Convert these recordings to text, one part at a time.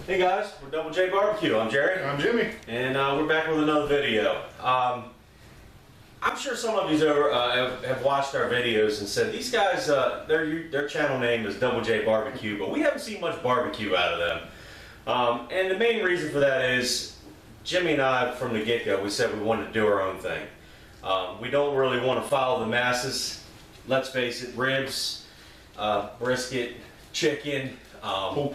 Hey guys, we're Double J Barbecue. I'm Jerry. I'm Jimmy. And we're back with another video. I'm sure some of you have watched our videos and said, these guys, their channel name is Double J Barbecue, but we haven't seen much barbecue out of them. And the main reason for that is, Jimmy and I, from the get-go, we said we wanted to do our own thing. We don't really want to follow the masses. Let's face it, ribs, brisket, chicken, Pulled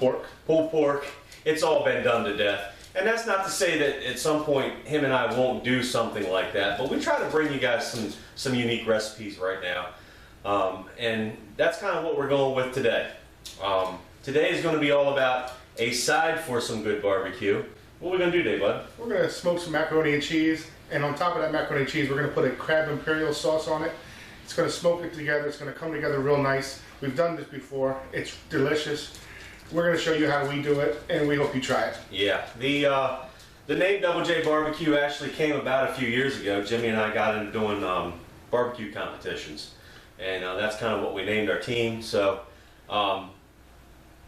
pork. It's all been done to death. And that's not to say that at some point him and I won't do something like that, but we try to bring you guys some unique recipes right now. And that's kind of what we're going with today. Today is going to be all about a side for some good barbecue. What are we going to do today, bud? We're going to smoke some macaroni and cheese, and on top of that macaroni and cheese, we're going to put a crab imperial sauce on it. It's going to smoke it together. It's going to come together real nice. We've done this before. It's delicious. We're going to show you how we do it, and we hope you try it. Yeah, the name Double J Barbecue actually came about a few years ago. Jimmy and I got into doing barbecue competitions, and that's kind of what we named our team. So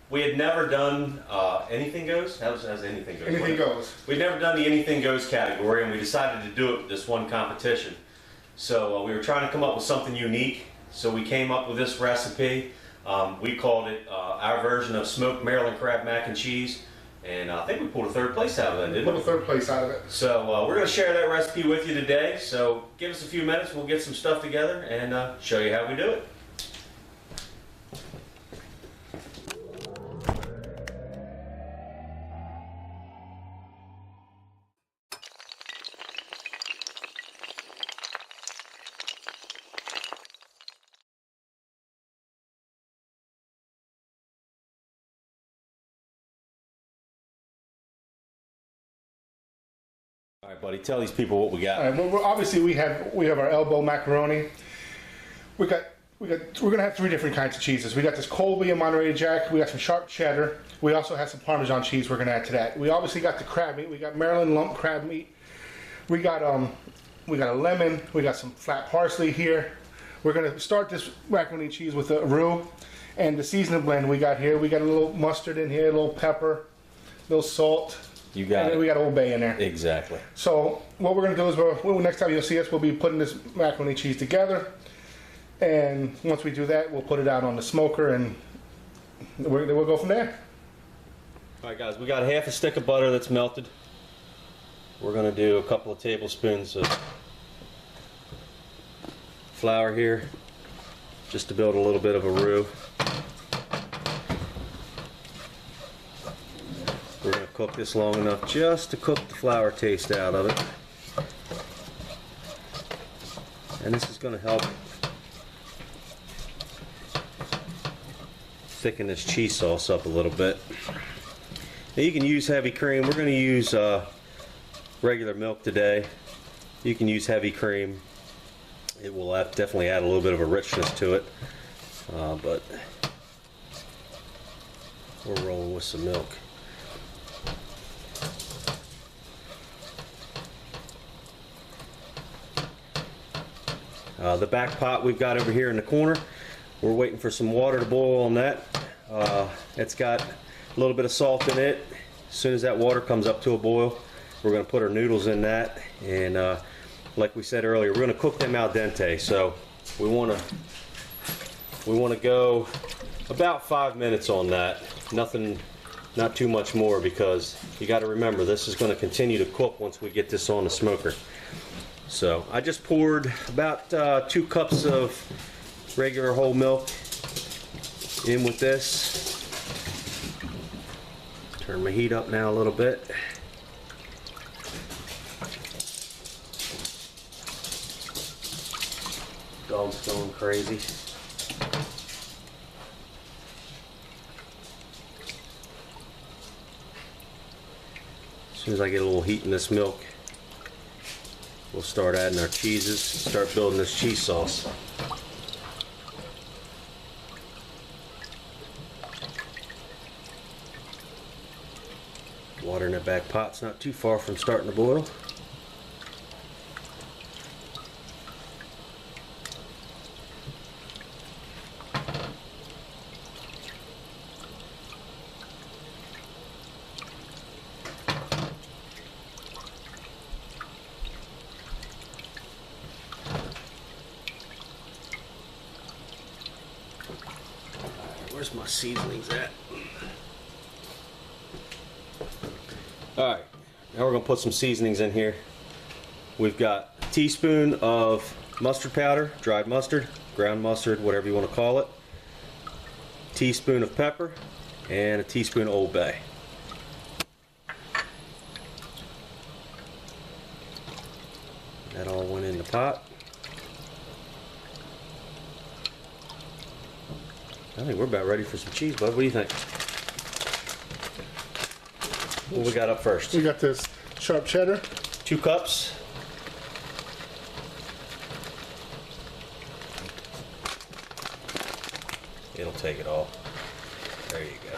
we had never done Anything Goes. How's Anything Goes? Anything goes. We'd never done the Anything Goes category, and we decided to do it with this one competition. So we were trying to come up with something unique, so we came up with this recipe. We called it our version of smoked Maryland crab mac and cheese, and I think we pulled a third place out of that, didn't we? Pulled a third place out of it. So we're going to share that recipe with you today, so give us a few minutes, we'll get some stuff together and show you how we do it. All right, buddy, tell these people what we got. All right. Well, obviously we have our elbow macaroni. We're gonna have three different kinds of cheeses. We got this Colby and Monterey Jack. We got some sharp cheddar. We also have some Parmesan cheese we're gonna add to that. We obviously got the crab meat. We got Maryland lump crab meat. We got a lemon. We got some flat parsley here. We're gonna start this macaroni and cheese with a roux and the seasoning blend we got here. We got a little mustard in here, a little pepper, a little salt. You got it. We got Old Bay in there. Exactly. So what we're going to do is, next time you'll see us, we'll be putting this macaroni and cheese together. And once we do that, we'll put it out on the smoker, and we'll go from there. All right, guys, we got half a stick of butter that's melted. We're going to do a couple of tablespoons of flour here, just to build a little bit of a roux. We're going to cook this long enough just to cook the flour taste out of it. And this is going to help thicken this cheese sauce up a little bit. Now you can use heavy cream. We're going to use regular milk today. You can use heavy cream. It will definitely add a little bit of a richness to it. But we're rolling with some milk. The back pot we've got over here in the corner, we're waiting for some water to boil on that. It's got a little bit of salt in it. As soon as that water comes up to a boil, we're going to put our noodles in that, and like we said earlier, we're going to cook them al dente. So we want to go about 5 minutes on that. Not too much more, because you got to remember this is going to continue to cook once we get this on the smoker. So I just poured about 2 cups of regular whole milk in with this. Turn my heat up now a little bit. Dog's going crazy. As soon as I get a little heat in this milk, we'll start adding our cheeses, start building this cheese sauce. Water in that back pot's not too far from starting to boil. Where's my seasonings at? Alright, now we're going to put some seasonings in here. We've got a teaspoon of mustard powder, dried mustard, ground mustard, whatever you want to call it. Teaspoon of pepper, and a teaspoon of Old Bay. That all went in the pot. I think we're about ready for some cheese, bud. What do you think? What we got up first? We got this sharp cheddar. 2 cups. It'll take it all. There you go.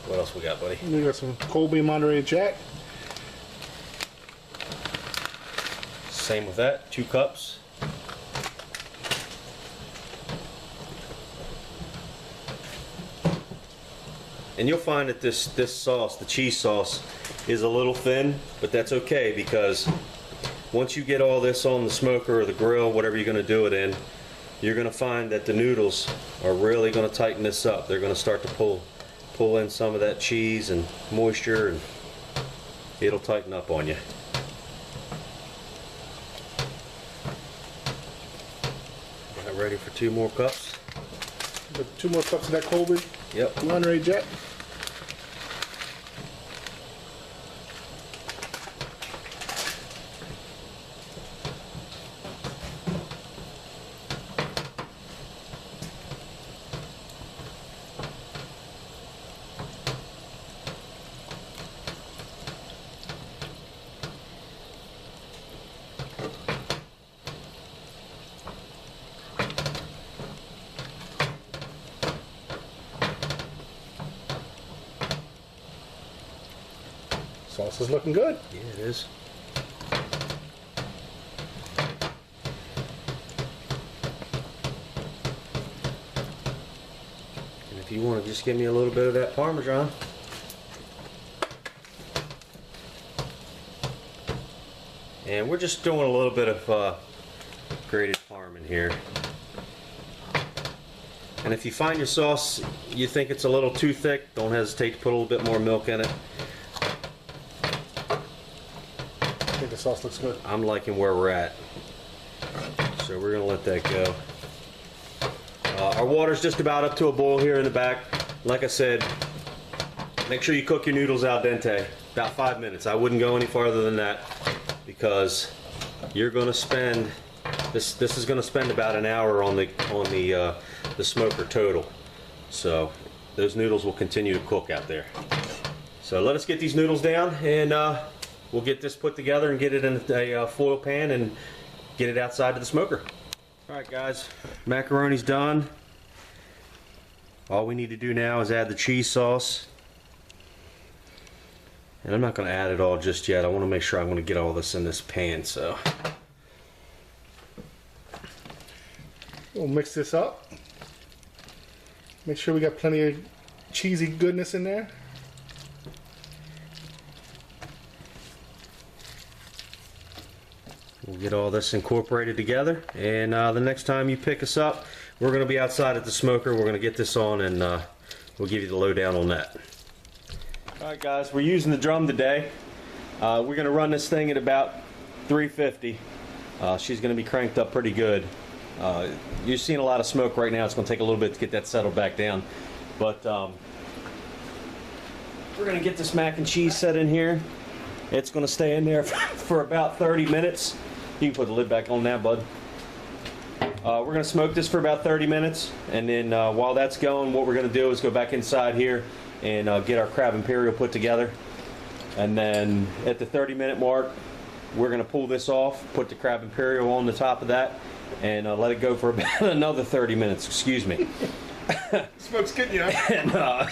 What else we got, buddy? We got some Colby Monterey Jack. Same with that, 2 cups. And you'll find that this sauce, the cheese sauce, is a little thin, but that's okay because once you get all this on the smoker or the grill, whatever you're going to do it in, you're going to find that the noodles are really going to tighten this up. They're going to start to pull in some of that cheese and moisture, and it'll tighten up on you. Ready for 2 more cups? Got 2 more cups of that Colby Yep. Monterey Jack. Sauce is looking good. Yeah, it is. And if you want to just give me a little bit of that Parmesan. And we're just doing a little bit of grated Parm in here. And if you find your sauce, you think it's a little too thick, don't hesitate to put a little bit more milk in it. I think the sauce looks good. I'm liking where we're at. So we're going to let that go. Our water's just about up to a boil here in the back. Like I said, make sure you cook your noodles al dente. About 5 minutes. I wouldn't go any farther than that because you're going to spend this is going to spend about an hour on the smoker total. So those noodles will continue to cook out there. So let us get these noodles down and we'll get this put together and get it in a foil pan and get it outside to the smoker. Alright guys, macaroni's done. All we need to do now is add the cheese sauce. And I'm not going to add it all just yet. I want to make sure I'm going to get all this in this pan. So We'll mix this up. Make sure we got plenty of cheesy goodness in there. we'll get all this incorporated together. And the next time you pick us up, we're going to be outside at the smoker. We're going to get this on and we'll give you the lowdown on that. Alright guys, we're using the drum today. We're going to run this thing at about 350. She's going to be cranked up pretty good. You're seeing a lot of smoke right now. It's going to take a little bit to get that settled back down. But we're going to get this mac and cheese set in here. It's going to stay in there for about 30 minutes. You can put the lid back on now, bud. We're going to smoke this for about 30 minutes. And then while that's going, what we're going to do is go back inside here and get our crab imperial put together. And then at the 30-minute mark, we're going to pull this off, put the crab imperial on the top of that, and let it go for about another 30 minutes. Excuse me. Smoke's getting you. And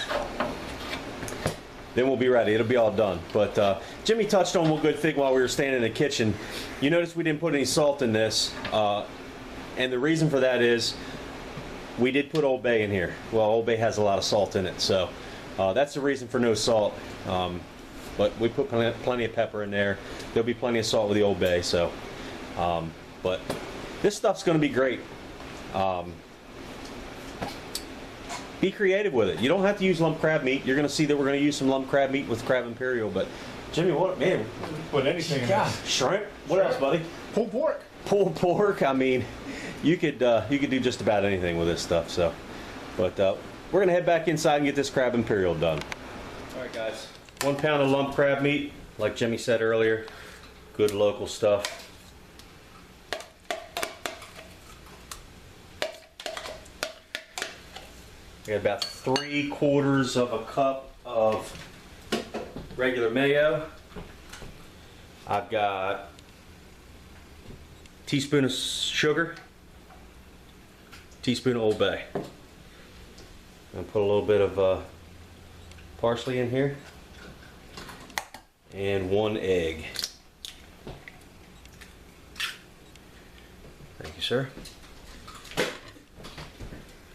then we'll be ready. It'll be all done. But Jimmy touched on one good thing while we were standing in the kitchen. You notice we didn't put any salt in this, and the reason for that is we did put Old Bay in here. Well, Old Bay has a lot of salt in it, so that's the reason for no salt. But we put plenty of pepper in there. There'll be plenty of salt with the Old Bay. So, but this stuff's going to be great. Be creative with it. You don't have to use lump crab meat. You're going to see that we're going to use some lump crab meat with crab imperial. But Jimmy, what man? Put anything in God, this. shrimp. What else, buddy? Pulled pork. Pulled pork. I mean, you could do just about anything with this stuff. So, but we're going to head back inside and get this crab imperial done. All right, guys. 1 pound of lump crab meat, like Jimmy said earlier. Good local stuff. We got about 3/4 of a cup of regular mayo. I've got a teaspoon of sugar, teaspoon of Old Bay. I'm gonna put a little bit of parsley in here, and 1 egg. Thank you, sir.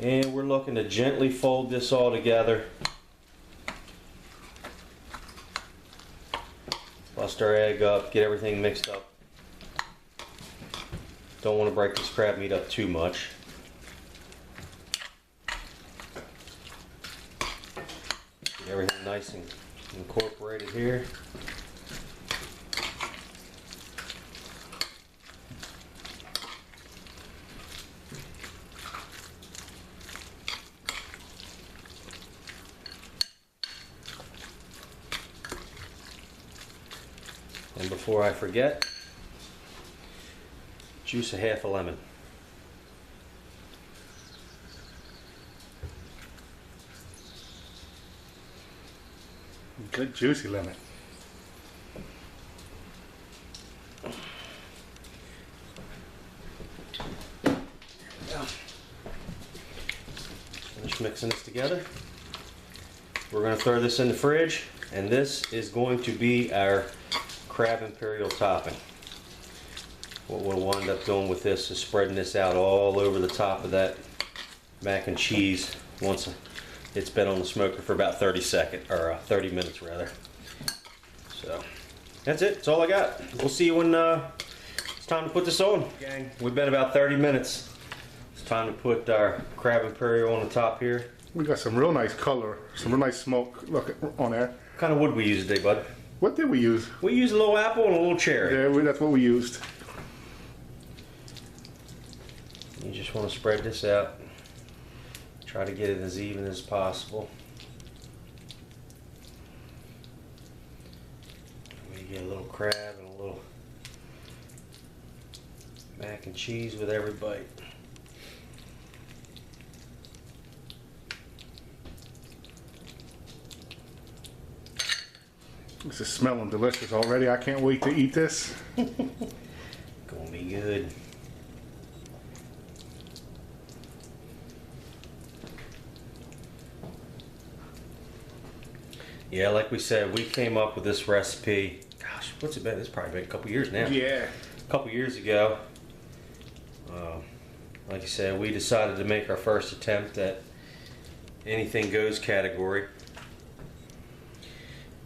And we're looking to gently fold this all together. Bust our egg up, get everything mixed up. Don't want to break this crab meat up too much. Get everything nice and incorporated here. And before I forget, juice a half a lemon. Good juicy lemon. Finish mixing this together. We're going to throw this in the fridge, and this is going to be our crab imperial topping. What we'll wind up doing with this is spreading this out all over the top of that mac and cheese once it's been on the smoker for about 30 minutes rather. So that's it. That's all I got. We'll see you when it's time to put this on. Gang, we've been about 30 minutes. It's time to put our crab imperial on the top here. We got some real nice color, some real nice smoke. Look on there. What kind of wood we use today, bud? What did we use? We used a little apple and a little cherry. Yeah, that's what we used. You just want to spread this out. Try to get it as even as possible. We get a little crab and a little mac and cheese with every bite. This is smelling delicious already. I can't wait to eat this. Gonna be good. Yeah, like we said, we came up with this recipe. Gosh, what's it been? It's probably been a couple years now. Yeah. A couple years ago. Like you said, we decided to make our first attempt at anything goes category.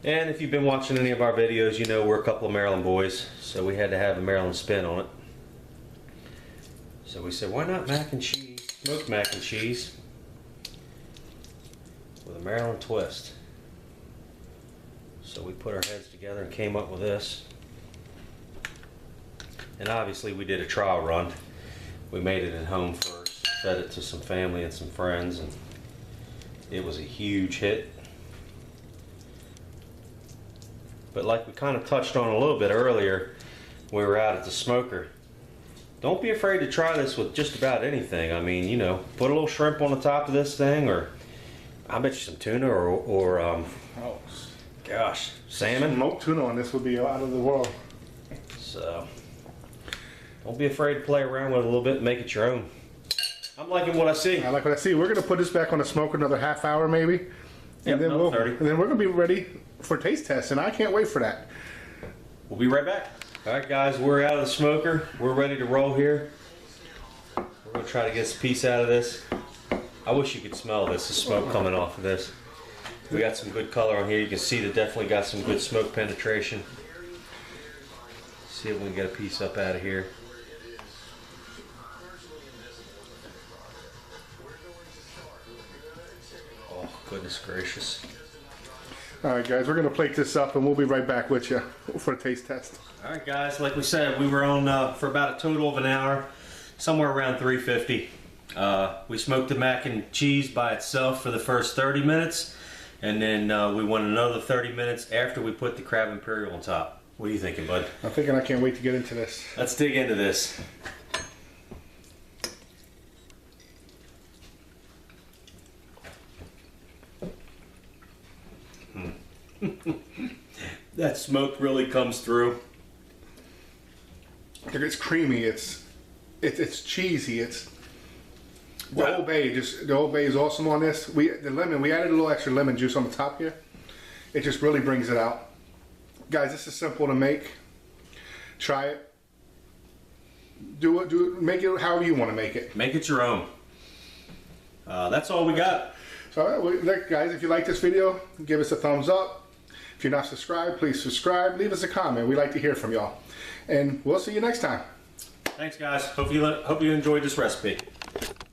And if you've been watching any of our videos, you know we're a couple of Maryland boys, so we had to have a Maryland spin on it. So we said, why not mac and cheese, smoked mac and cheese with a Maryland twist? So we put our heads together and came up with this. And obviously we did a trial run. We made it at home first, fed it to some family and some friends, and it was a huge hit. But like we kind of touched on a little bit earlier, we were out at the smoker. Don't be afraid to try this with just about anything. I mean, you know, put a little shrimp on the top of this thing, or I bet you some tuna, or Oh, gosh, salmon. smoked tuna on this would be out of the world. So don't be afraid to play around with it a little bit and make it your own. I'm liking what I see. I like what I see. We're gonna put this back on the smoker another half hour maybe, And then another 30. and then we're gonna be ready for taste test, and I can't wait for that. We'll be right back. All right, guys, we're out of the smoker. We're ready to roll here. We're gonna try to get a piece out of this. I wish you could smell this, the smoke coming off of this. We got some good color on here. You can see that definitely got some good smoke penetration. See if we can get a piece up out of here. Oh, goodness gracious. All right, guys, we're gonna plate this up, and we'll be right back with you for a taste test. All right, guys, like we said, we were on for about a total of an hour, somewhere around 350. We smoked the mac and cheese by itself for the first 30 minutes, and then we went another 30 minutes after we put the crab imperial on top. What are you thinking, bud? I'm thinking I can't wait to get into this. Let's dig into this. That smoke really comes through. It's creamy. It's cheesy. It's the Wow. Old Bay. The Old Bay is awesome on this. We added a little extra lemon juice on the top here. It just really brings it out. Guys, this is simple to make. Try it. Make it however you want to make it. Make it your own. That's all we got. So, guys, if you like this video, give us a thumbs up. If you're not subscribed, please subscribe. Leave us a comment. We'd like to hear from y'all. And we'll see you next time. Thanks, guys. Hope you enjoyed this recipe.